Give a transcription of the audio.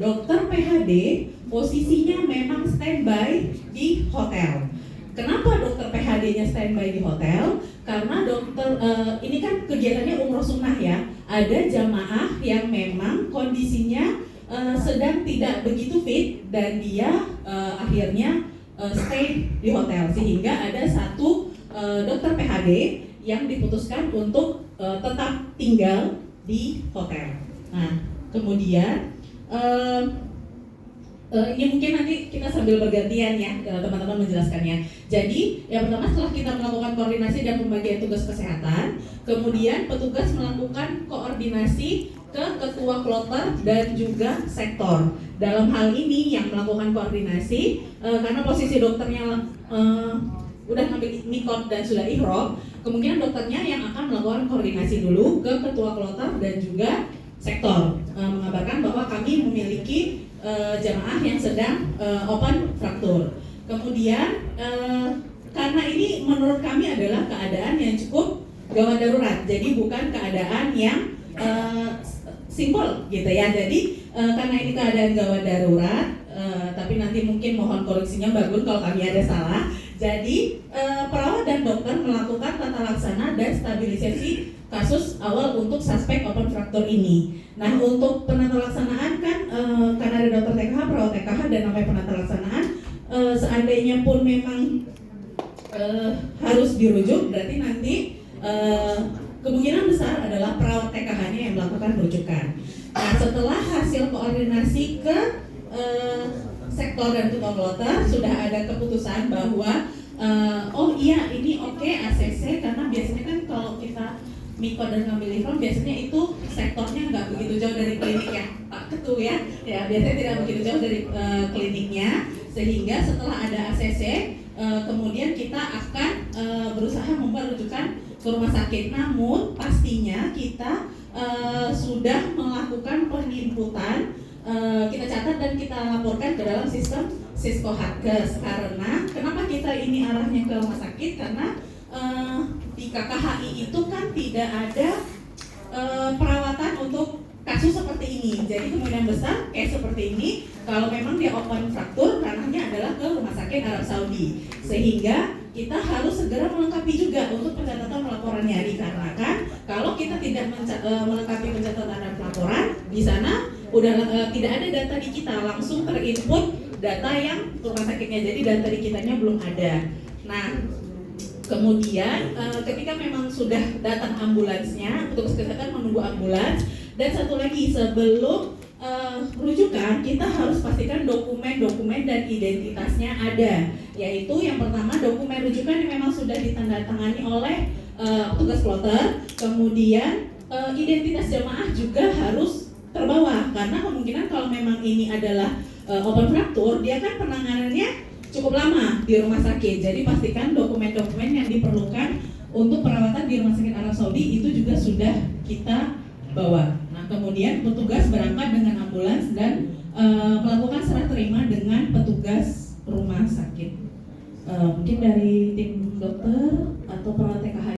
dokter PHD posisinya memang standby di hotel. Kenapa dokter PHD-nya standby di hotel? Karena dokter ini kan kegiatannya umroh sunnah ya. Ada jamaah yang memang kondisinya sedang tidak begitu fit dan dia akhirnya stay di hotel, sehingga ada satu dokter PHD yang diputuskan untuk tetap tinggal di hotel. Nah, kemudian ini mungkin nanti kita sambil bergantian ya teman-teman menjelaskannya. Jadi yang pertama, setelah kita melakukan koordinasi dan pembagian tugas kesehatan, kemudian petugas melakukan koordinasi ke ketua kloter dan juga sektor. Dalam hal ini yang melakukan koordinasi karena posisi dokternya udah ngambil mikot dan sudah ihram, kemungkinan dokternya yang akan melakukan koordinasi dulu ke ketua kloter dan juga sektor, mengabarkan bahwa kami memiliki jamaah yang sedang open fraktur. Kemudian karena ini menurut kami adalah keadaan yang cukup gawat darurat, jadi bukan keadaan yang simpel gitu ya. Jadi karena ini keadaan gawat darurat, tapi nanti mungkin mohon koreksinya bagus kalau kami ada salah. Jadi perawat dan dokter melakukan tata laksana dan stabilisasi kasus awal untuk suspek open fracture ini. Nah, untuk penata laksanaan kan karena ada dokter TKH, perawat TKH dan namanya penata laksanaan, seandainya pun memang harus dirujuk, berarti nanti kemungkinan besar adalah perawat TKH-nya yang melakukan rujukan. Nah, setelah hasil koordinasi ke sektor dan ketua kloter, sudah ada keputusan bahwa oh iya ini oke ACC, karena biasanya kan kalau kita Miko dan ngambil ihram biasanya itu sektornya nggak begitu jauh dari klinik ya Pak Ketua ya biasanya tidak begitu jauh dari kliniknya, sehingga setelah ada ACC kemudian kita akan berusaha membuat rujukan ke rumah sakit. Namun pastinya kita sudah melakukan penginputan, kita catat dan kita laporkan ke dalam sistem Siskohatkes. Karena kenapa kita ini arahnya ke rumah sakit, karena di KKHI itu kan tidak ada perawatan untuk kasus seperti ini. Jadi kemungkinan besar kayak seperti ini, kalau memang dia open fraktur, ranahnya adalah ke rumah sakit Arab Saudi. Sehingga kita harus segera melengkapi juga untuk pencatatan laporannya, dikarenakan kalau kita tidak melengkapi pencatatan dan laporan, di sana udah tidak ada data di kita, langsung terinput data yang rumah sakitnya, jadi data di kitanya belum ada. Nah, kemudian ketika memang sudah datang ambulansnya, petugas kesehatan menunggu ambulans. Dan satu lagi, sebelum rujukan kita harus pastikan dokumen-dokumen dan identitasnya ada. Yaitu yang pertama, dokumen rujukan yang memang sudah ditandatangani oleh petugas kloter. Kemudian identitas jamaah juga harus terbawa, karena kemungkinan kalau memang ini adalah open fraktur, dia kan penanganannya cukup lama di rumah sakit. Jadi pastikan dokumen-dokumen yang diperlukan untuk perawatan di rumah sakit Arab Saudi itu juga sudah kita bawa. Nah, kemudian petugas berangkat dengan ambulans dan melakukan serah terima dengan petugas rumah sakit. Mungkin dari tim dokter atau perawat TKH